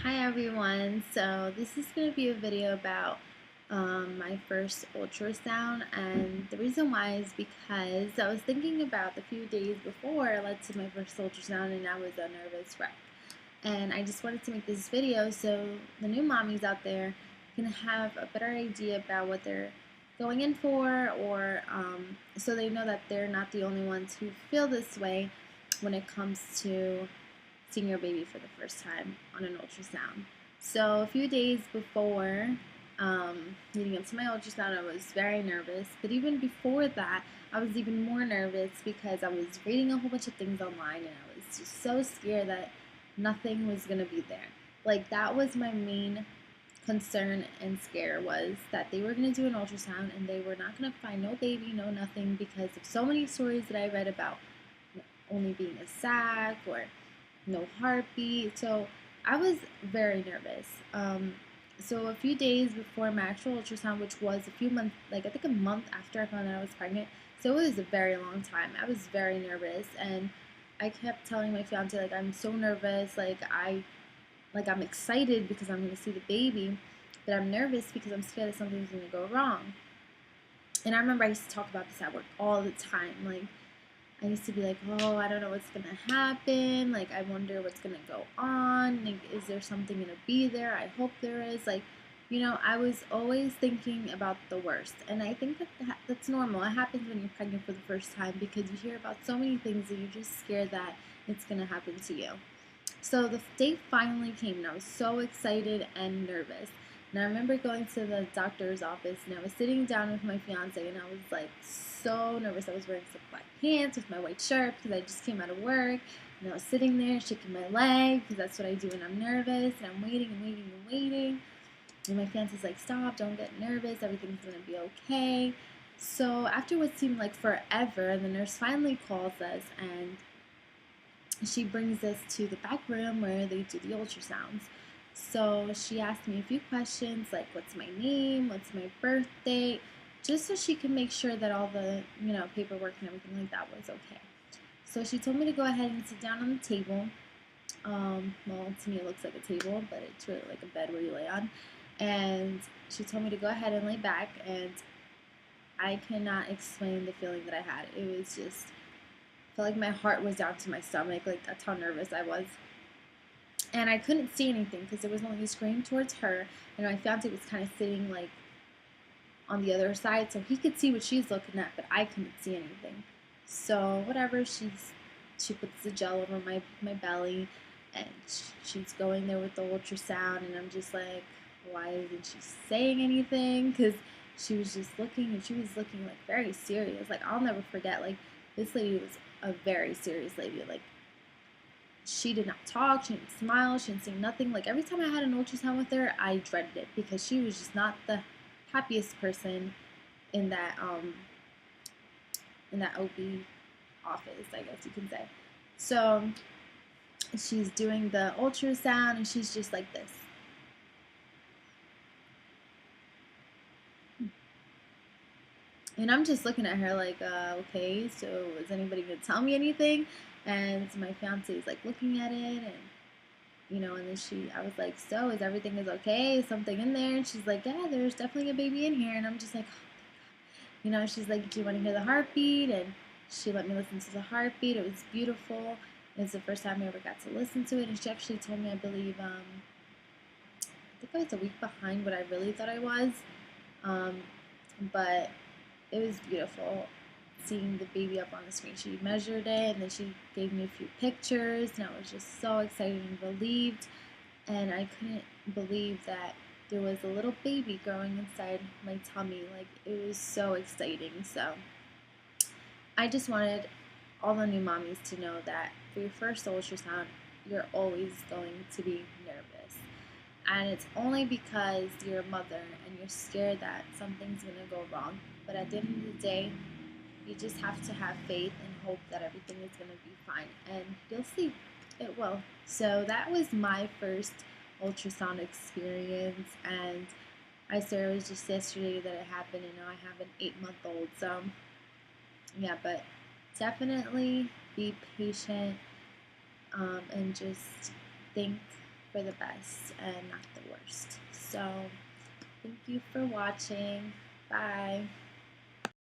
Hi everyone, so this is going to be a video about my first ultrasound, and the reason why is because I was thinking about the few days before I led to my first ultrasound and I was a nervous wreck. And I just wanted to make this video so the new mommies out there can have a better idea about what they're going in for, or so they know that they're not the only ones who feel this way when it comes to seeing your baby for the first time on an ultrasound. So a few days before leading up to my ultrasound, I was very nervous. But even before that, I was even more nervous because I was reading a whole bunch of things online and I was just so scared that nothing was going to be there. Like, that was my main concern and scare, was that they were going to do an ultrasound and they were not going to find no baby, no nothing, because of so many stories that I read about only being a sac or no heartbeat. So I was very nervous. So a few days before my actual ultrasound, which was a few months, like I think a month after I found out I was pregnant, so it was a very long time. I was very nervous, and I kept telling my fiance, like, I'm so nervous, I'm excited because I'm gonna see the baby, but I'm nervous because I'm scared that something's gonna go wrong. And I remember I used to talk about this at work all the time, like, I used to be like, oh, I don't know what's gonna happen. Like, I wonder what's gonna go on. Like, is there something gonna be there? I hope there is. Like, I was always thinking about the worst. And I think that's normal. It happens when you're pregnant for the first time because you hear about so many things and you're just scared that it's gonna happen to you. So the date finally came and I was so excited and nervous. And I remember going to the doctor's office and I was sitting down with my fiance and I was like so nervous. I was wearing some black pants with my white shirt because I just came out of work, and I was sitting there shaking my leg because that's what I do when I'm nervous, and I'm waiting and waiting and waiting. And my fiance's like, stop, don't get nervous, everything's gonna be okay. So after what seemed like forever, the nurse finally calls us and she brings us to the back room where they do the ultrasounds. So she asked me a few questions like, what's my name, what's my birth date, just so she can make sure that all the paperwork and everything like that was okay. So she told me to go ahead and sit down on the table. Well, to me it looks like a table, but it's really like a bed where you lay on. And she told me to go ahead and lay back, and I cannot explain the feeling that I had. It was just, I felt like my heart was down to my stomach. Like, that's how nervous I was. And I couldn't see anything because there was only a screen towards her, and my fiance was kind of sitting like on the other side, so he could see what she's looking at, but I couldn't see anything. So whatever, she puts the gel over my belly, and she's going there with the ultrasound, and I'm just like, why isn't she saying anything? Because she was just looking, and she was looking like very serious. Like, I'll never forget, like, this lady was a very serious lady. Like, she did not talk, she didn't smile, she didn't say nothing. Like, every time I had an ultrasound with her, I dreaded it because she was just not the happiest person in that OB office, I guess you can say. So she's doing the ultrasound and she's just like this. And I'm just looking at her like, okay, so is anybody gonna tell me anything? And my fiance is like looking at it, and and then I was like, so is everything is okay? Is something in there? And she's like, yeah, there's definitely a baby in here. And I'm just like, she's like, do you want to hear the heartbeat? And she let me listen to the heartbeat. It was beautiful. It was the first time I ever got to listen to it. And she actually told me, I believe, I think I was a week behind what I really thought I was. Um, but it was beautiful seeing the baby up on the screen. She measured it and then she gave me a few pictures, and I was just so excited and relieved. And I couldn't believe that there was a little baby growing inside my tummy. Like, it was so exciting. So I just wanted all the new mommies to know that for your first ultrasound, you're always going to be nervous. And it's only because you're a mother and you're scared that something's going to go wrong. But at the end of the day, you just have to have faith and hope that everything is going to be fine. And you'll see, it will. So that was my first ultrasound experience. And I swear it was just yesterday that it happened, and now I have an 8-month-old. So yeah, but definitely be patient, and just think for the best and not the worst. So thank you for watching. Bye.